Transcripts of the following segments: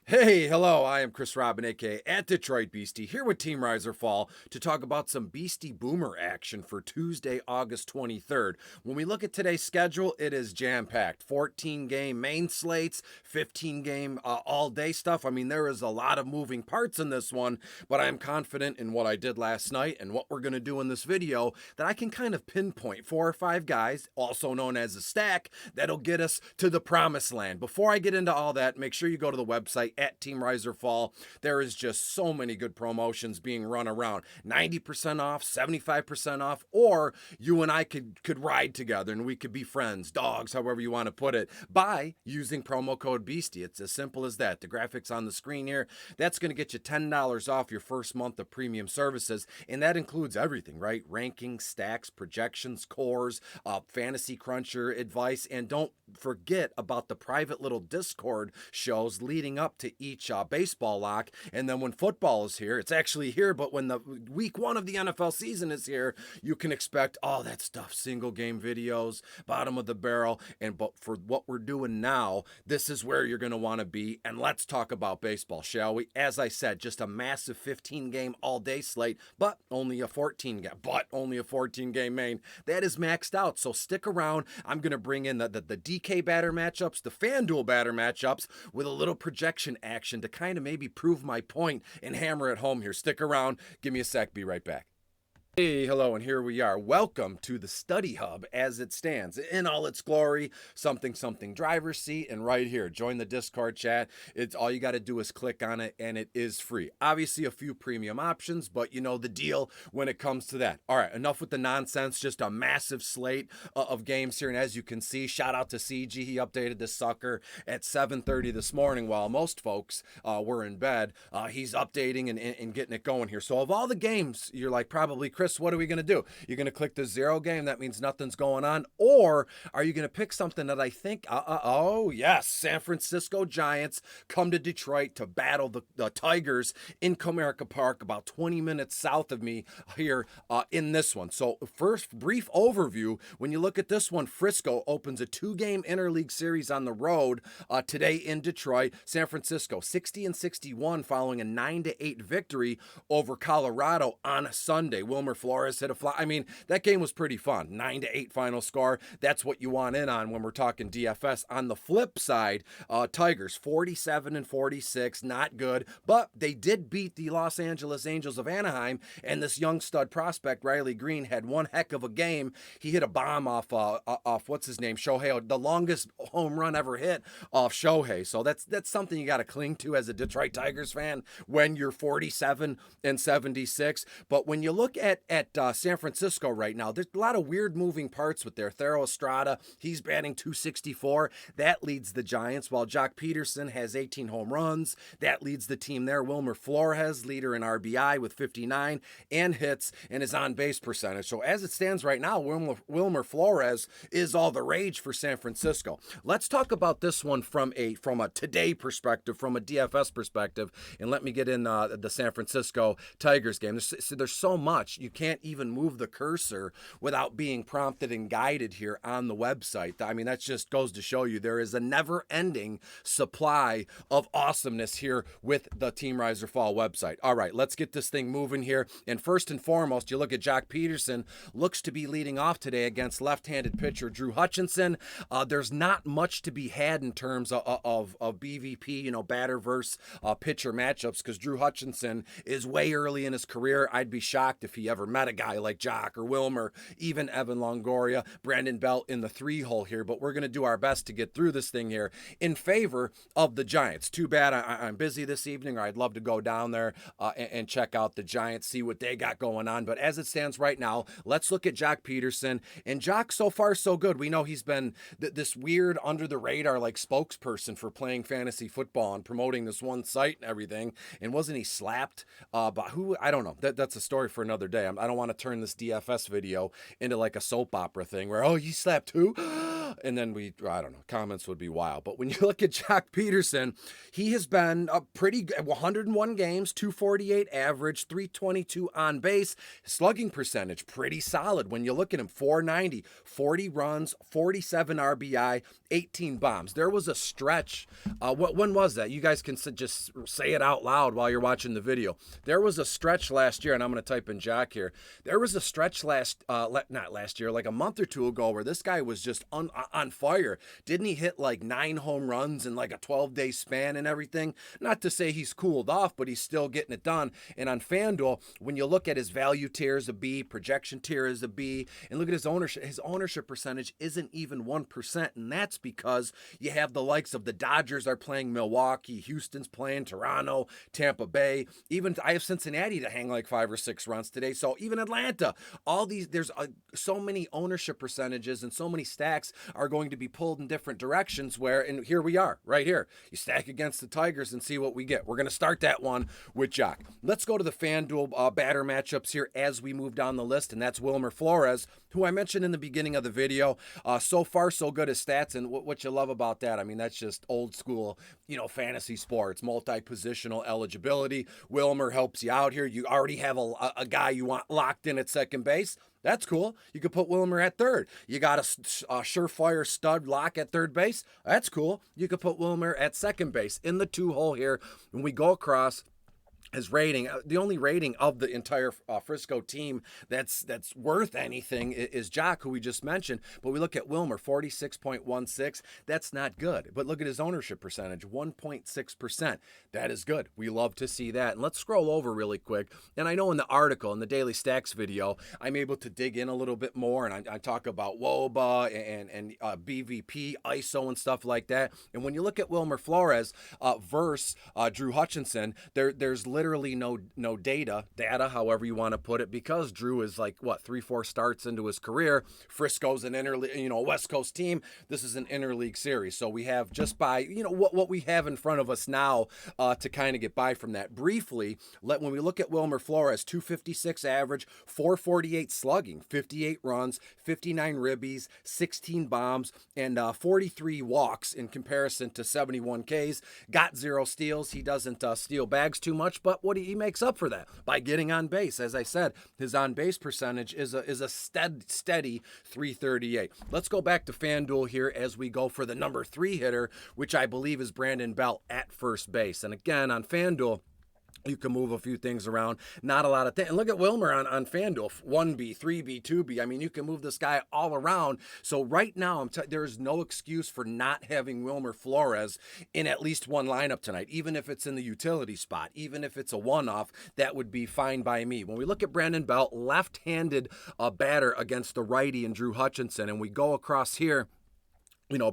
Hey, hello, I am Chris Robin, aka at Detroit Beastie, here with Team Rise or Fall to talk about some Beastie Boomer action for Tuesday, August 23rd. When we look at today's schedule, it is jam-packed. 14 game main slates, 15 game all-day stuff. I mean, there is a lot of moving parts in this one, but I am confident in what I did last night and what we're going to do in this video that I can kind of pinpoint 4 or 5 guys, also known as a stack, that'll get us to the promised land. Before I get into all that, make sure you go to the website at Team Rise or Fall. There is just so many good promotions being run around. 90% off, 75% off, or you and I could ride together and we could be friends, dogs, however you want to put it, by using promo code Beastie. It's as simple as that. The graphics on the screen here, that's going to get you $10 off your first month of premium services, and that includes everything, right? Rankings, stacks, projections, cores, fantasy cruncher advice, and don't forget about the private little Discord shows leading up to each baseball lock. And then when football is here, it's actually here, but when the week 1 of the NFL season is here, you can expect all that stuff, single game videos, bottom of the barrel. But for what we're doing now, this is where you're going to want to be. And let's talk about baseball, shall we? As I said, just a massive 15 game all day slate, but only a 14 game main. That is maxed out. So stick around. I'm going to bring in the DK batter matchups, the FanDuel batter matchups with a little projection action to kind of maybe prove my point and hammer it home here. Stick around. Give me a sec. Be right back. Hey, hello, and here we are. Welcome to the Study Hub as it stands in all its glory. Something driver's seat, and right here, join the Discord chat. It's all you got to do is click on it, and it is free. Obviously, a few premium options, but you know the deal when it comes to that. All right, enough with the nonsense. Just a massive slate of games here, and as you can see, shout out to CG. He updated this sucker at 7:30 this morning while most folks were in bed. He's updating and getting it going here. So of all the games, you're like probably, Chris, what are we going to do? You're going to click the 0 game. That means nothing's going on. Or are you going to pick something that I think, oh, yes, San Francisco Giants come to Detroit to battle the Tigers in Comerica Park, about 20 minutes south of me here in this one. So first, brief overview. When you look at this one, Frisco opens a 2-game interleague series on the road today in Detroit. San Francisco 60-61 following a 9-8 victory over Colorado on Sunday. Wilmer Flores hit a fly. I mean, that game was pretty fun. 9-8 final score. That's what you want in on when we're talking DFS. On the flip side, Tigers 47-46, not good, but they did beat the Los Angeles Angels of Anaheim, and this young stud prospect, Riley Green, had one heck of a game. He hit a bomb off what's his name, Shohei, the longest home run ever hit off Shohei. So that's something you got to cling to as a Detroit Tigers fan when you're 47-76. But when you look at San Francisco right now, there's a lot of weird moving parts with their Thero Estrada. He's batting 264. That leads the Giants, while Jock Peterson has 18 home runs. That leads the team there. Wilmer Flores, leader in RBI with 59 and hits, and his on-base percentage. So as it stands right now, Wilmer Flores is all the rage for San Francisco. Let's talk about this one from a today perspective, from a DFS perspective, and let me get in the San Francisco Tigers game. There's so much. You can't even move the cursor without being prompted and guided here on the website. I mean, that just goes to show you there is a never-ending supply of awesomeness here with the Team Rise or Fall website. All right, let's get this thing moving here. And first and foremost, you look at Jock Peterson, looks to be leading off today against left-handed pitcher Drew Hutchinson. There's not much to be had in terms of BVP, batter versus pitcher matchups, because Drew Hutchinson is way early in his career. I'd be shocked if he ever met a guy like Jock or Wilmer, even Evan Longoria, Brandon Belt in the 3-hole here. But we're going to do our best to get through this thing here in favor of the Giants. Too bad I'm busy this evening, or I'd love to go down there and check out the Giants, see what they got going on. But as it stands right now, let's look at Jock Peterson. And Jock, so far, so good. We know he's been this weird under-the-radar like spokesperson for playing fantasy football and promoting this one site and everything. And wasn't he slapped by who? I don't know. That's a story for another day. say, I don't want to turn this DFS video into like a soap opera thing where, oh, you slapped who? And then I don't know, comments would be wild. But when you look at Jock Peterson, he has been a pretty good, 101 games, 248 average, 322 on base. Slugging percentage, pretty solid. When you look at him, 490, 40 runs, 47 RBI, 18 bombs. There was a stretch. When was that? You guys can just say it out loud while you're watching the video. There was a stretch last year, and I'm going to type in Jock here. There was a stretch not last year, like a month or two ago, where this guy was just on fire. Didn't he hit like 9 home runs in like a 12-day span and everything? Not to say he's cooled off, but he's still getting it done. And on FanDuel, when you look at his value tier is a B, projection tier is a B, and look at his ownership percentage isn't even 1%, and that's because you have the likes of the Dodgers are playing Milwaukee, Houston's playing Toronto, Tampa Bay. Even I have Cincinnati to hang like 5 or 6 runs today. So even Atlanta, all these, there's so many ownership percentages and so many stacks are going to be pulled in different directions and here we are, right here. You stack against the Tigers and see what we get. We're going to start that one with Jock. Let's go to the FanDuel batter matchups here as we move down the list, and that's Wilmer Flores, who I mentioned in the beginning of the video. So far, so good at stats, and what you love about that, I mean, that's just old school, fantasy sports, multi-positional eligibility. Wilmer helps you out here. You already have a guy you want locked in at second base. That's cool. You could put Wilmer at third. You got a surefire stud lock at third base. That's cool. You could put Wilmer at second base. In the 2-hole here, when we go across, his rating, the only rating of the entire Frisco team that's worth anything is Jock, who we just mentioned. But we look at Wilmer, 46.16. That's not good. But look at his ownership percentage, 1.6%. That is good. We love to see that. And let's scroll over really quick. And I know in the article, in the Daily Stacks video, I'm able to dig in a little bit more. And I talk about WOBA and BVP, ISO, and stuff like that. And when you look at Wilmer Flores versus Drew Hutchinson, there's literally no data, however you want to put it, because Drew is like, 3-4 starts into his career. Frisco's an interleague, West Coast team. This is an interleague series. So we have just by, what we have in front of us now to kind of get by from that. Briefly, when we look at Wilmer Flores, 256 average, 448 slugging, 58 runs, 59 ribbies, 16 bombs, and 43 walks in comparison to 71 Ks. Got 0 steals. He doesn't steal bags too much, but what he makes up for that by getting on base. As I said, his on base percentage is a steady 338. Let's go back to FanDuel here as we go for the number 3 hitter, which I believe is Brandon Belt at first base. And again, on FanDuel, you can move a few things around. Not a lot of things. And look at Wilmer on FanDuel, 1B, 3B, 2B. I mean, you can move this guy all around. So right now, there's no excuse for not having Wilmer Flores in at least one lineup tonight. Even if it's in the utility spot, even if it's a one-off, that would be fine by me. When we look at Brandon Belt, left-handed batter against the righty and Drew Hutchinson, and we go across here,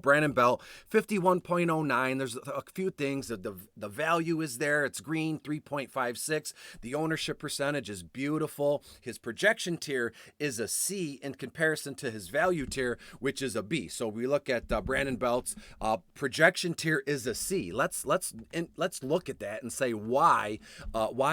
Brandon Belt, 51.09. There's a few things. The value is there. It's green, 3.56. The ownership percentage is beautiful. His projection tier is a C in comparison to his value tier, which is a B. So we look at Brandon Belt's projection tier is a C. Let's look at that and say why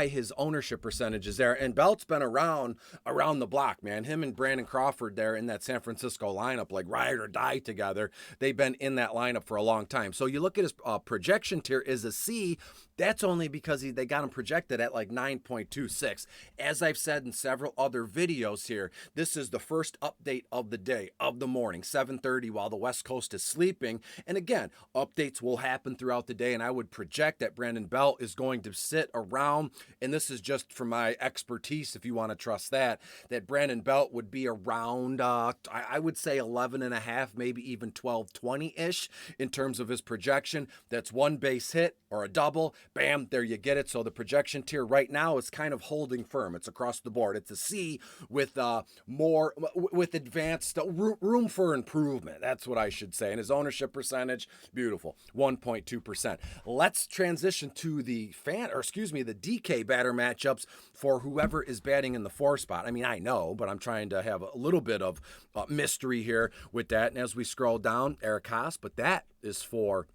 his ownership percentage is there. And Belt's been around the block, man. Him and Brandon Crawford there in that San Francisco lineup, like ride or die together. They've been in that lineup for a long time. So you look at his projection tier is a C. That's only because they got him projected at like 9.26. As I've said in several other videos here, this is the first update of the day, of the morning, 7:30 while the West Coast is sleeping. And again, updates will happen throughout the day, and I would project that Brandon Belt is going to sit around, and this is just from my expertise, if you want to trust that Brandon Belt would be around, I would say 11.5, maybe even 12-20-ish in terms of his projection. That's one base hit or a double. Bam, there you get it. So the projection tier right now is kind of holding firm. It's across the board. It's a C with with advanced room for improvement. That's what I should say. And his ownership percentage, beautiful, 1.2%. Let's transition to the DK batter matchups for whoever is batting in the 4 spot. I mean, I know, but I'm trying to have a little bit of mystery here with that. And as we scroll down, Eric Haas, but that is for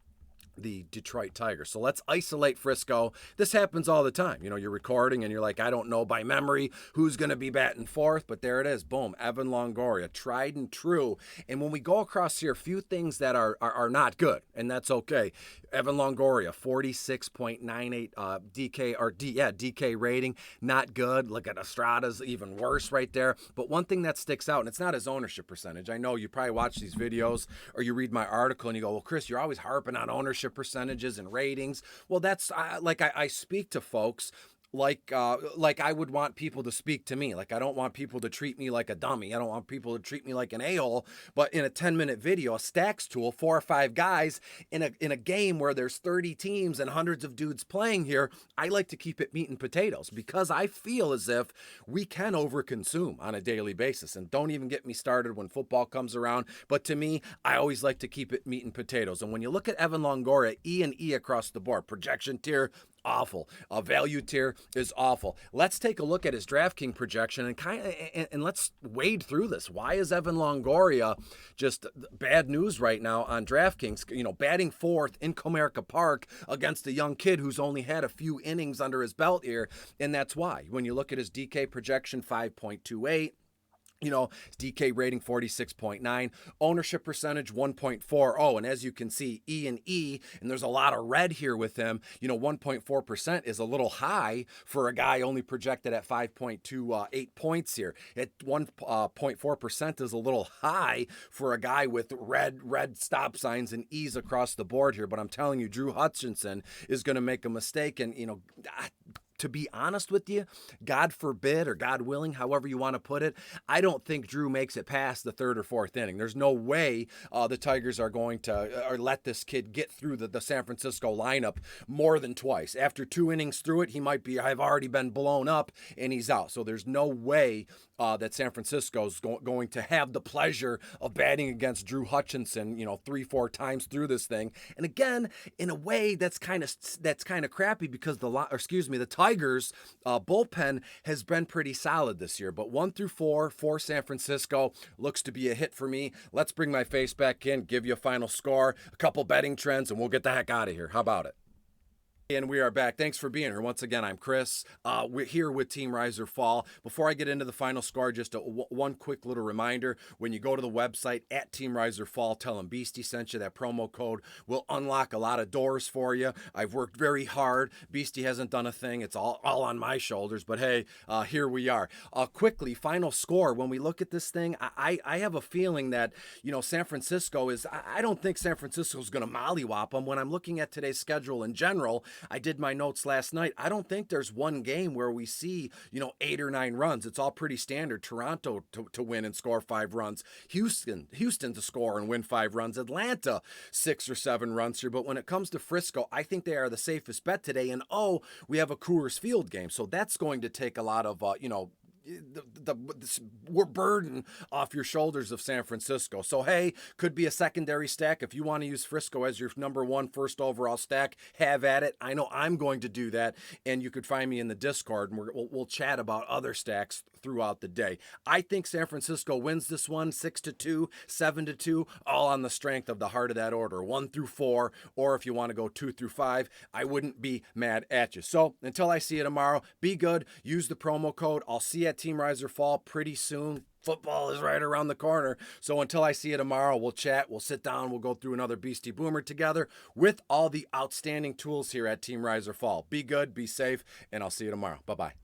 the Detroit Tigers. So let's isolate Frisco. This happens all the time. You know, you're recording and you're like, I don't know by memory who's going to be batting fourth, but there it is. Boom, Evan Longoria, tried and true. And when we go across here, a few things that are not good, and that's okay. Evan Longoria, 46.98 DK rating, not good. Look at Estrada's, even worse right there. But one thing that sticks out, and it's not his ownership percentage. I know you probably watch these videos or you read my article and you go, well, Chris, you're always harping on ownership percentages and ratings. Well, that's I speak to folks like I would want people to speak to me. Like, I don't want people to treat me like a dummy. I don't want people to treat me like an a-hole. But in a 10-minute video, a stacks tool, 4 or 5 guys in a game where there's 30 teams and hundreds of dudes playing here, I like to keep it meat and potatoes because I feel as if we can overconsume on a daily basis. And don't even get me started when football comes around. But to me, I always like to keep it meat and potatoes. And when you look at Evan Longoria, E and E across the board, projection tier, awful. A value tier is awful. Let's take a look at his DraftKings projection and let's wade through this. Why is Evan Longoria just bad news right now on DraftKings? You know, batting fourth in Comerica Park against a young kid who's only had a few innings under his belt here, and that's why. When you look at his DK projection, 5.28. You know, DK rating 46.9, ownership percentage 1.40, and as you can see, E and E, and there's a lot of red here with him. You know, 1.4% is a little high for a guy only projected at 5.28 points here. At 1.4% is a little high for a guy with red stop signs and E's across the board here. But I'm telling you, Drew Hutchinson is going to make a mistake, and you know, to be honest with you, God forbid or God willing, however you want to put it, I don't think Drew makes it past the 3rd or 4th inning. There's no way the Tigers are going to or let this kid get through the San Francisco lineup more than twice. After 2 innings through it, he might be, I've already been blown up, and he's out. So there's no way that San Francisco's going to have the pleasure of batting against Drew Hutchinson, you know, 3-4 times through this thing. And again, in a way that's kind of crappy because the Tigers bullpen has been pretty solid this year. But 1 through 4 for San Francisco looks to be a hit for me. Let's bring my face back in, give you a final score, a couple betting trends, and we'll get the heck out of here. How about it? And we are back. Thanks for being here. Once again, I'm Chris. We're here with Team Riser Fall. Before I get into the final score, just one quick little reminder. When you go to the website at Team Riser Fall, tell them Beastie sent you. That promo code will unlock a lot of doors for you. I've worked very hard. Beastie hasn't done a thing. It's all on my shoulders. But hey, here we are. Quickly, final score. When we look at this thing, I have a feeling that, you know, San Francisco is, I don't think San Francisco is going to mollywop them. When I'm looking at today's schedule in general, I did my notes last night. I don't think there's one game where we see, you know, 8 or 9 runs. It's all pretty standard. Toronto to win and score 5 runs. Houston to score and win 5 runs. Atlanta 6 or 7 runs here. But when it comes to Frisco, I think they are the safest bet today. And we have a Coors Field game. So that's going to take a lot of, we're burden off your shoulders of San Francisco. So hey, could be a secondary stack. If you want to use Frisco as your number 1 first overall stack, have at it. I know I'm going to do that, and you could find me in the Discord, and we'll chat about other stacks throughout the day. I think San Francisco wins this one 6-2, 7-2, all on the strength of the heart of that order, 1 through 4, or if you want to go 2 through 5, I wouldn't be mad at you. So until I see you tomorrow, be good. Use the promo code. I'll see you at Team Riser Fall pretty soon. Football is right around the corner. So until I see you tomorrow, we'll chat, we'll sit down, we'll go through another Beastie Boomer together with all the outstanding tools here at Team Riser Fall. Be good, be safe, and I'll see you tomorrow. Bye-bye.